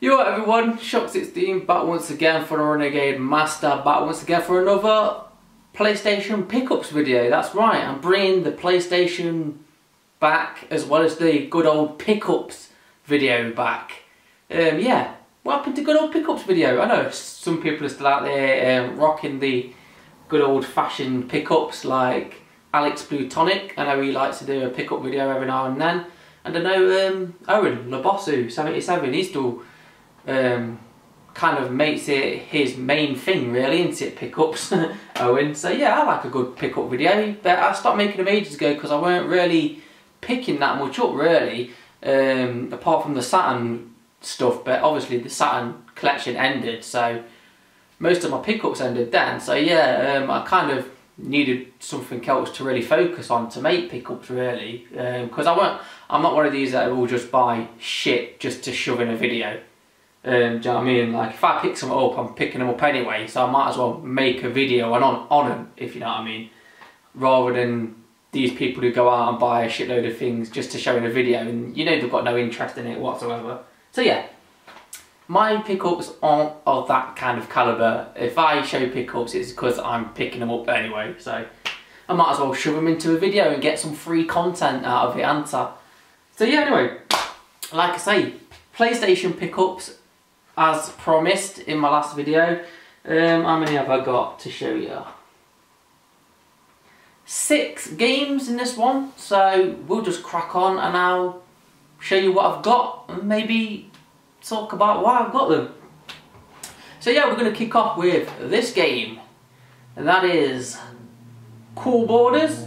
Yo everyone, Shock16 back once again for the Renegade Master, back once again for another PlayStation pickups video. That's right, I'm bringing the PlayStation back as well as the good old pickups video back. Yeah, what happened to good old pickups video? I know some people are still out there rocking the good old fashioned pickups like Alex Plutonic. I know he likes to do a pickup video every now and then. And I know Owen Labosu77, he still kind of makes it his main thing really, isn't it, pickups, Owen? So yeah, I like a good pickup video, but I stopped making them ages ago because I weren't really picking that much up really, apart from the Saturn stuff, but obviously the Saturn collection ended, so most of my pickups ended then. So yeah, I kind of needed something else to really focus on to make pickups really, because I'm not one of these that will just buy shit just to shove in a video. Do you know what I mean? Like if I pick something up, I'm picking them up anyway, so I might as well make a video on them, if you know what I mean, rather than these people who go out and buy a shitload of things just to show in a video and you know they've got no interest in it whatsoever. So yeah, my pickups aren't of that kind of calibre. If I show pickups, it's because I'm picking them up anyway, so I might as well shove them into a video and get some free content out of it, answer. So yeah, anyway, like I say, PlayStation pickups as promised in my last video. How many have I got to show you? 6 games in this one, so we'll just crack on and I'll show you what I've got and maybe talk about why I've got them. So yeah, we're going to kick off with this game, and that is Cool Borders.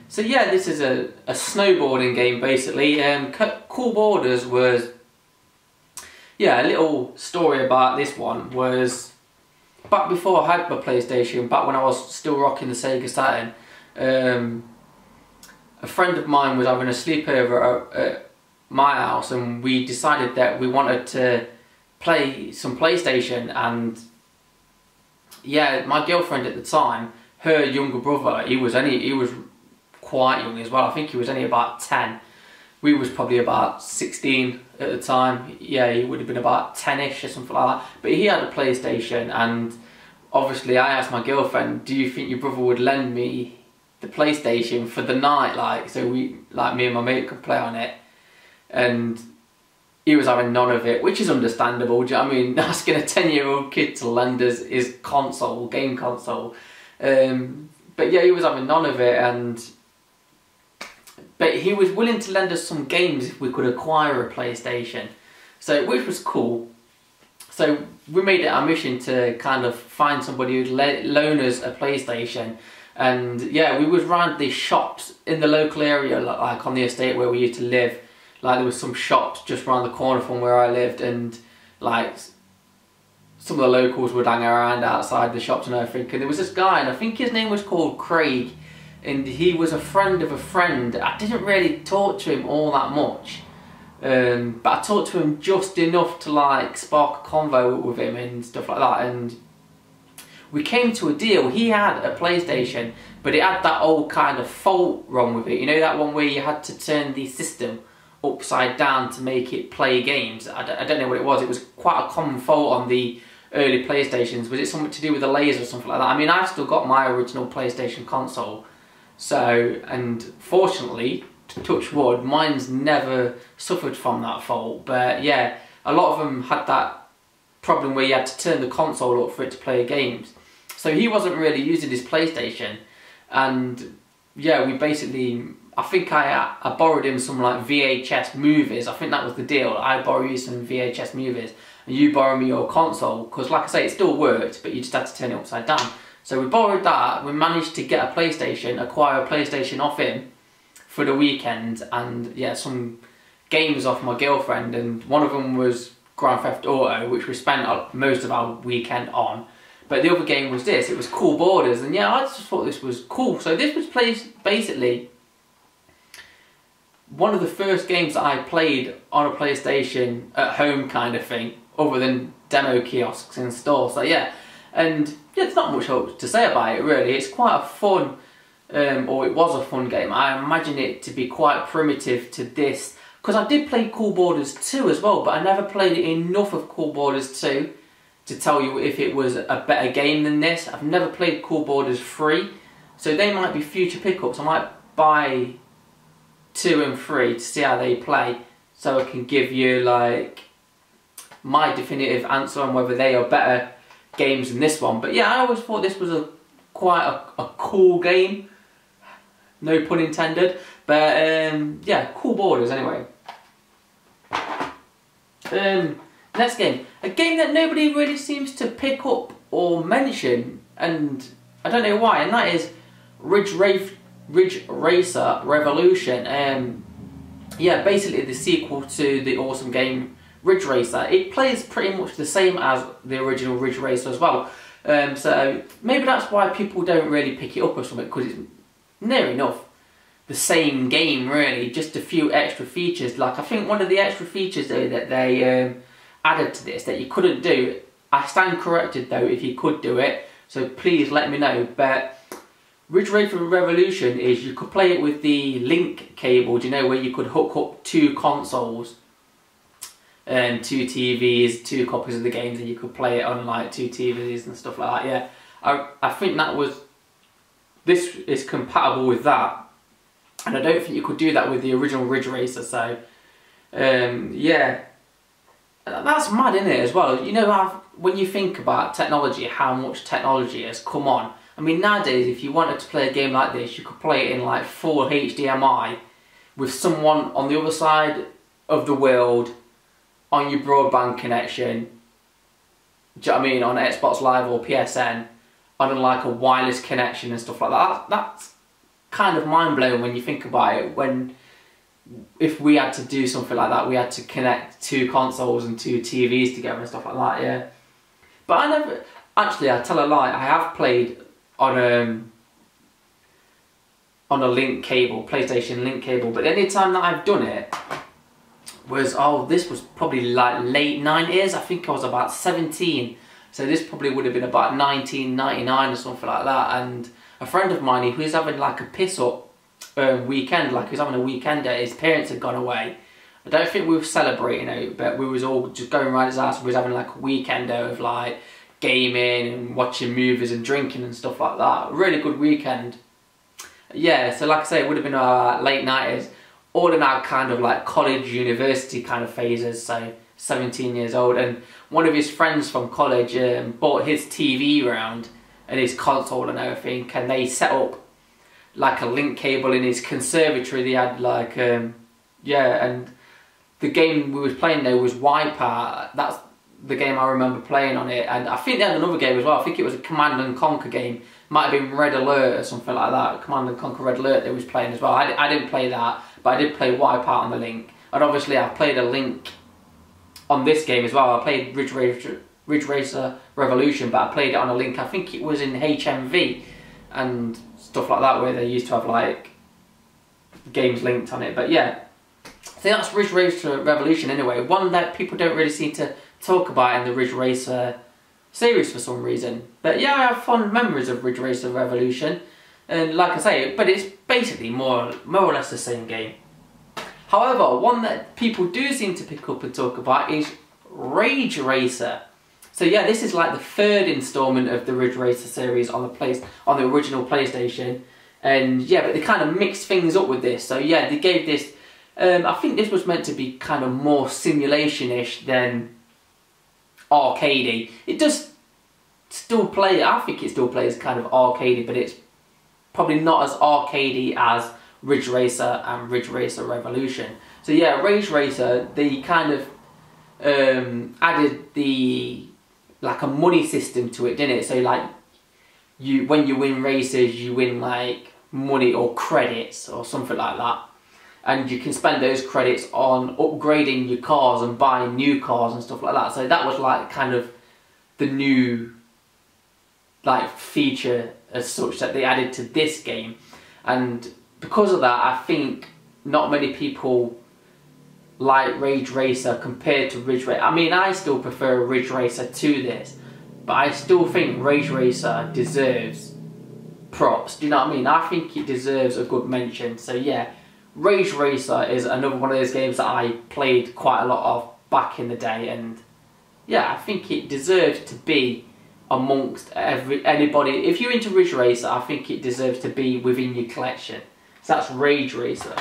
So yeah, this is a snowboarding game basically. Cool Borders was, yeah, a little story about this one was back before I had my PlayStation, back when I was still rocking the Sega Saturn, a friend of mine was having a sleepover at my house and we decided that we wanted to play some PlayStation. And yeah, my girlfriend at the time, her younger brother, he was quite young as well. I think he was only about 10. We was probably about 16 at the time. Yeah, he would have been about 10ish or something like that. But he had a PlayStation, and obviously I asked my girlfriend, do you think your brother would lend me the PlayStation for the night, like, so me and my mate could play on it? And he was having none of it, which is understandable. Do you know what I mean? Asking a 10-year-old kid to lend us his console, game console. But yeah, he was having none of it, but he was willing to lend us some games if we could acquire a PlayStation, so which was cool. So we made it our mission to kind of find somebody who'd loan us a PlayStation, and yeah, we was round the shops in the local area, like on the estate where we used to live. Like there was some shops just around the corner from where I lived, and like some of the locals would hang around outside the shops and everything. And there was this guy, and I think his name was called Craig, and he was a friend of a friend. I didn't really talk to him all that much, but I talked to him just enough to like spark a convo with him and stuff like that. And we came to a deal. He had a PlayStation, but it had that old kind of fault wrong with it. You know, that one where you had to turn the system upside down to make it play games. I don't know what it was. It was quite a common fault on the early PlayStations. Was it something to do with the laser or something like that? I mean, I've still got my original PlayStation console. So, and fortunately, touch wood, mine's never suffered from that fault. But yeah, a lot of them had that problem where you had to turn the console up for it to play games. So he wasn't really using his PlayStation, and yeah, we basically, I think I borrowed him some like VHS movies. I think that was the deal. I borrow you some VHS movies and you borrow me your console, because like I say, it still worked, but you just had to turn it upside down. So we borrowed that, we managed to get a PlayStation, acquire a PlayStation off him for the weekend, and yeah, some games off my girlfriend, and one of them was Grand Theft Auto, which we spent most of our weekend on. But the other game was this, it was Cool Borders, and yeah, I just thought this was cool. So this was basically one of the first games that I played on a PlayStation at home kind of thing, other than demo kiosks in stores. So yeah, and yeah, there's not much to say about it really. It's quite a fun, or it was a fun game. I imagine it to be quite primitive to this because I did play Cool Borders 2 as well, but I never played enough of Cool Borders 2 to tell you if it was a better game than this. I've never played Cool Borders 3, so they might be future pickups. I might buy 2 and 3 to see how they play, so I can give you like my definitive answer on whether they are better games than this one. But yeah, I always thought this was quite a cool game, no pun intended. But yeah, Cool Borders anyway. Next game, a game that nobody really seems to pick up or mention, and I don't know why, and that is Ridge Racer Revolution. Yeah, basically the sequel to the awesome game Ridge Racer. It plays pretty much the same as the original Ridge Racer as well. So maybe that's why people don't really pick it up or something, because it's near enough the same game really, just a few extra features. Like I think one of the extra features though that they added to this that you couldn't do, I stand corrected though if you could do it, so please let me know. But Ridge Racer Revolution is you could play it with the link cable, do you know, where you could hook up 2 consoles and 2 TVs, 2 copies of the games, and you could play it on like 2 TVs and stuff like that. Yeah, I think that was, this is compatible with that, and I don't think you could do that with the original Ridge Racer. So yeah, that's mad, isn't it, as well? You know how, when you think about technology, how much technology has come on. I mean, nowadays if you wanted to play a game like this, you could play it in like full HDMI with someone on the other side of the world on your broadband connection, do you know what I mean, on Xbox Live or PSN, on like a wireless connection and stuff like that. That's kind of mind-blowing when you think about it. If we had to do something like that, we had to connect 2 consoles and 2 TVs together and stuff like that, yeah. But I never, actually I tell a lie, I have played on a link cable, PlayStation link cable, but the only time that I've done it was, this was probably like late 90s, I think I was about 17, so this probably would have been about 1999 or something like that. And a friend of mine, he was having like a piss up weekend, like he was having a weekender, his parents had gone away. I don't think we were celebrating it, but we was all just going around his house, we was having like a weekender of like gaming and watching movies and drinking and stuff like that. Really good weekend. Yeah, so like I say, it would have been late 90s, all in our kind of like college, university kind of phases, so 17 years old. And one of his friends from college bought his TV round and his console and everything, and they set up like a link cable in his conservatory. They had like, yeah, and the game we was playing there was Wipeout. That's the game I remember playing on it. And I think they had another game as well. I think it was a Command and Conquer game. Might have been Red Alert or something like that. Command and Conquer Red Alert they was playing as well. I didn't play that, but I did play Wipeout on the link. And obviously I played a link on this game as well. I played Ridge Racer Revolution, but I played it on a link. I think it was in HMV and stuff like that, where they used to have like games linked on it. But yeah, so that's Ridge Racer Revolution anyway. One that people don't really seem to talk about in the Ridge Racer series for some reason. But yeah, I have fond memories of Ridge Racer Revolution, and like I say, but it's basically more or less the same game. However, one that people do seem to pick up and talk about is Rage Racer. So yeah, this is like the 3rd installment of the Ridge Racer series on the original PlayStation. And yeah, but they kind of mixed things up with this. So yeah, they gave this, I think this was meant to be kind of more simulation-ish than arcadey. It does still play, I think it still plays kind of arcadey, but it's probably not as arcadey as Ridge Racer and Ridge Racer Revolution. So yeah, Rage Racer, they kind of added like a money system to it, didn't it? So like, when you win races, you win like money or credits or something like that. And you can spend those credits on upgrading your cars and buying new cars and stuff like that. So that was like kind of the new like feature as such that they added to this game. And because of that, I think not many people like Rage Racer compared to Ridge Racer. I mean, I still prefer Ridge Racer to this, but I still think Rage Racer deserves props. Do you know what I mean? I think it deserves a good mention. So yeah, Rage Racer is another one of those games that I played quite a lot of back in the day, and yeah, I think it deserves to be amongst anybody. If you're into Ridge Racer, I think it deserves to be within your collection. So that's Rage Racer.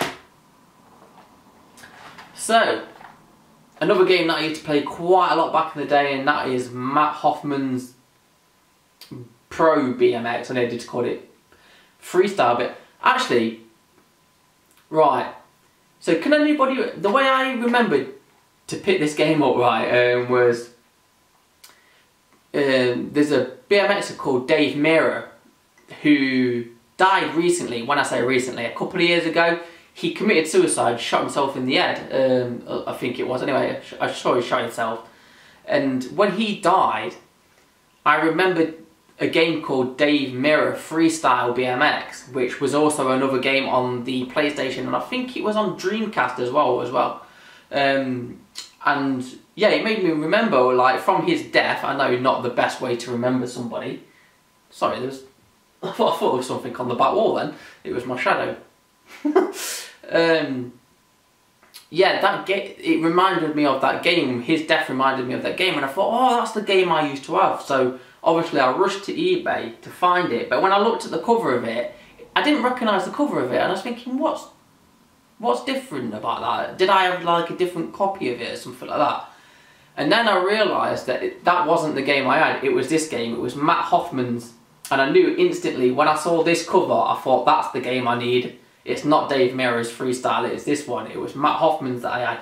So, another game that I used to play quite a lot back in the day, and that is Matt Hoffman's Pro BMX. I know they just call it Freestyle, but actually, right, so can anybody, the way I remembered to pick this game up, right, was, there's a BMXer called Dave Mirra who died recently. When I say recently, a couple of years ago. He committed suicide, shot himself in the head, I think it was. Anyway, I'm sure he shot himself. And when he died, I remembered a game called Dave Mirra Freestyle BMX, which was also another game on the PlayStation, and I think it was on Dreamcast as well. And yeah, it made me remember, like, from his death. I know not the best way to remember somebody. Sorry, I thought there was something on the back wall then. It was my shadow. Yeah, it reminded me of that game. His death reminded me of that game, and I thought, oh, that's the game I used to have. So obviously I rushed to eBay to find it, but when I looked at the cover of it, I didn't recognise the cover of it, and I was thinking, what's different about that? Did I have like a different copy of it or something like that? And then I realised that that wasn't the game I had. It was this game. It was Matt Hoffman's, and I knew instantly when I saw this cover, I thought, that's the game I need. It's not Dave Mirra's Freestyle, it's this one. It was Matt Hoffman's that I had.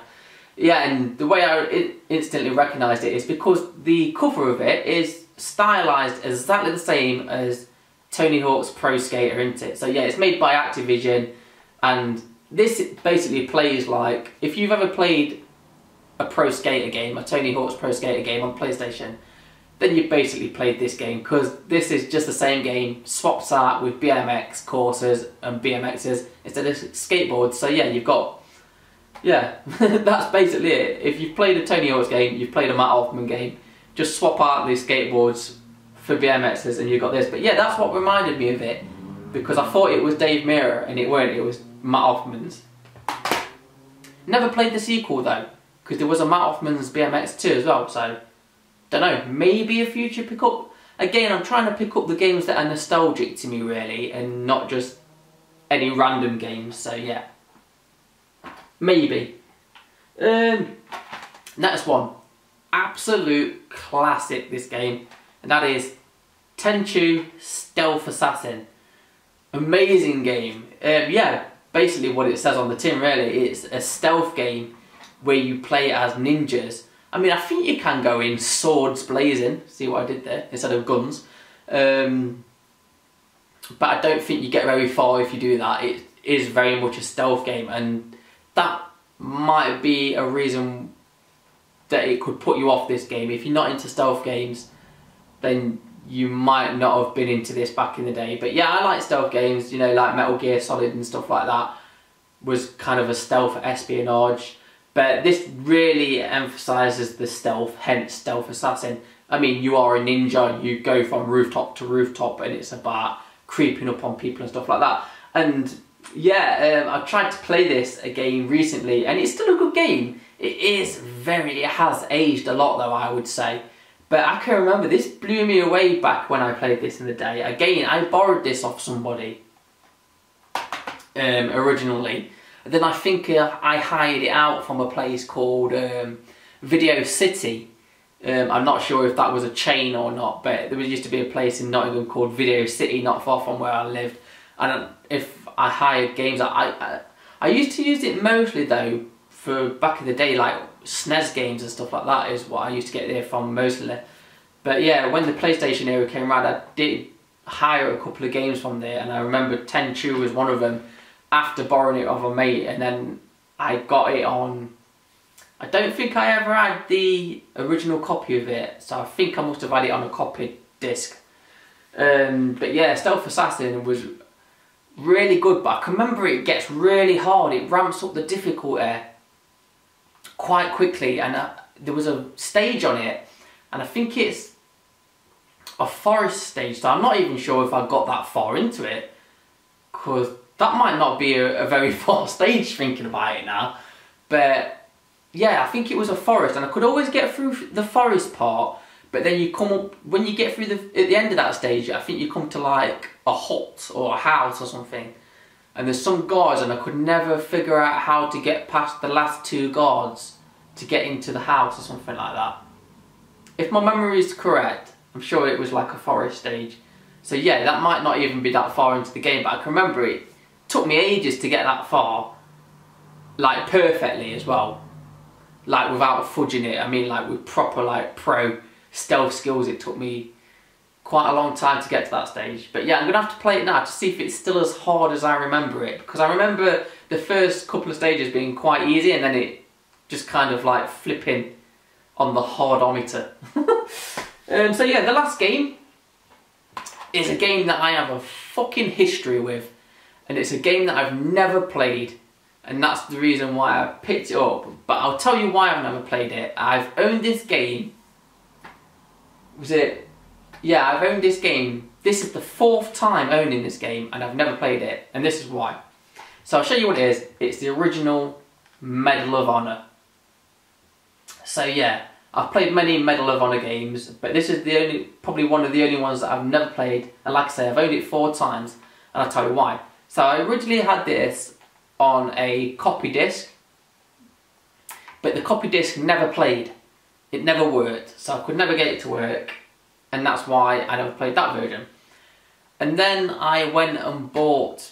Yeah, and the way I instantly recognised it is because the cover of it is stylised exactly the same as Tony Hawk's Pro Skater, isn't it? So yeah, it's made by Activision, and this basically plays like, if you've ever played a Pro Skater game, a Tony Hawk's Pro Skater game on PlayStation, then you've basically played this game, because this is just the same game, swapped out with BMX courses and BMXs instead of skateboards. So yeah, you've got, yeah, that's basically it. If you've played a Tony Hawk's game, you've played a Matt Hoffman game, just swap out the skateboards for BMXs and you've got this. But yeah, that's what reminded me of it, because I thought it was Dave Mirra and it weren't, it was Matt Hoffman's. Never played the sequel though, because there was a Matt Hoffman's BMX 2 as well, so don't know, maybe a future pickup. Again, I'm trying to pick up the games that are nostalgic to me really, and not just any random games, so yeah. Maybe. Next one. Absolute classic, this game. And that is Tenchu Stealth Assassin. Amazing game. Yeah, basically what it says on the tin really, it's a stealth game where you play as ninjas. I mean, I think you can go in swords blazing, see what I did there, instead of guns. But I don't think you get very far if you do that. It is very much a stealth game, and that might be a reason that it could put you off this game. If you're not into stealth games, then you might not have been into this back in the day. But yeah, I like stealth games, you know, like Metal Gear Solid and stuff like that was kind of a stealth espionage. But this really emphasises the stealth, hence Stealth Assassin. I mean, you are a ninja, you go from rooftop to rooftop, and it's about creeping up on people and stuff like that. And yeah, I tried to play this again recently, and it's still a good game. It has aged a lot though, I would say. But I can remember, this blew me away back when I played this in the day. Again, I borrowed this off somebody originally. Then I think I hired it out from a place called Video City. I'm not sure if that was a chain or not, but there used to be a place in Nottingham called Video City, not far from where I lived. And if I hired games, I used to use it mostly though for back in the day, like SNES games and stuff like that is what I used to get there from mostly. But yeah, when the PlayStation era came around, I did hire a couple of games from there, and I remember Tenchu was one of them, after borrowing it off a mate, and then I got it on, I don't think I ever had the original copy of it, so I think I must have had it on a copied disc. But yeah, Stealth Assassin was really good, but I can remember it gets really hard, it ramps up the difficulty quite quickly, and there was a stage on it, and I think it's a forest stage, so I'm not even sure if I got that far into it, because that might not be a very far stage thinking about it now, but yeah, I think it was a forest, and I could always get through the forest part, but then you come up, when you get through at the end of that stage, I think you come to like a hut or a house or something, and there's some guards, and I could never figure out how to get past the last 2 guards to get into the house or something like that. If my memory is correct, I'm sure it was like a forest stage. So yeah, that might not even be that far into the game, but I can remember it took me ages to get that far, like perfectly as well, like without fudging it. I mean, like with proper like pro stealth skills, it took me quite a long time to get to that stage. But yeah, I'm gonna have to play it now to see if it's still as hard as I remember it, because I remember the first couple of stages being quite easy, and then it just kind of like flipping on the hardometer. So yeah, the last game is a game that I have a fucking history with, and it's a game that I've never played, and that's the reason why I picked it up. But I'll tell you why I've never played it. I've owned this game, yeah, I've owned this game. This is the 4th time owning this game, and I've never played it, and this is why. So I'll show you what it is. It's the original Medal of Honor. So yeah, I've played many Medal of Honor games, but this is probably one of the only ones that I've never played. And like I say, I've owned it 4 times, and I'll tell you why. So I originally had this on a copy disc, but the copy disc never played. It never worked, so I could never get it to work, and that's why I never played that version. And then I went and bought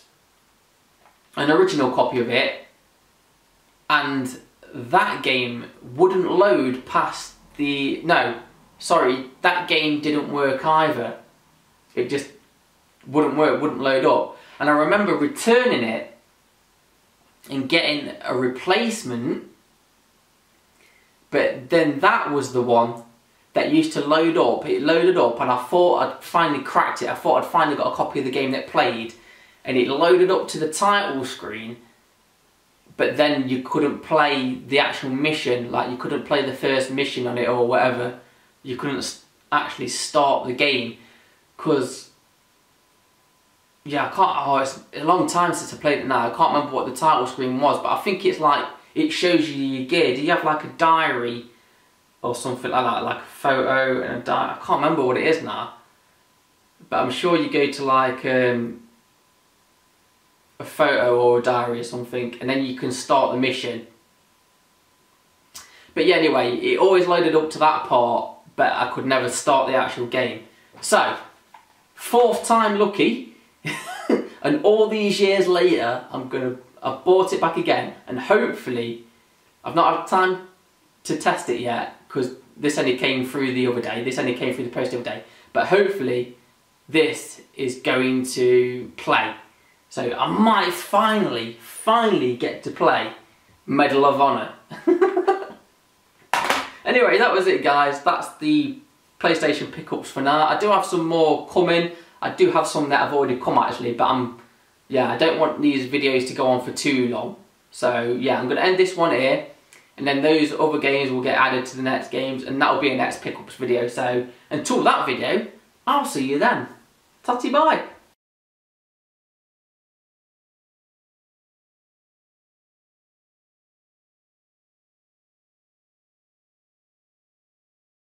an original copy of it, and that game wouldn't load past the... No, sorry, that game didn't work either. It just wouldn't work, wouldn't load up. And I remember returning it and getting a replacement, but then that was the one that used to load up. It loaded up, and I thought I'd finally cracked it. I thought I'd finally got a copy of the game that played, and it loaded up to the title screen, but then you couldn't play the actual mission. Like, you couldn't play the first mission on it or whatever. You couldn't actually start the game, because yeah, I can't... Oh, it's a long time since I played it now. I can't remember what the title screen was, but I think it's like, it shows you your gear. Do you have like a diary or something like that, like a photo and a diary? I can't remember what it is now, but I'm sure you go to like a photo or a diary or something, and then you can start the mission. But yeah, anyway, it always loaded up to that part, but I could never start the actual game. So, 4th time lucky, and all these years later, I've bought it back again, and hopefully, I've not had time to test it yet, because this only came through the other day, this only came through the post the other day, but hopefully this is going to play. So I might finally get to play Medal of Honor. Anyway, that was it guys, that's the PlayStation pickups for now. I do have some more coming. I do have some that have already come actually, but I don't want these videos to go on for too long. So yeah, I'm going to end this one here, and then those other games will get added to the next games, and that will be a next pickups video. So until that video, I'll see you then. Tatty bye.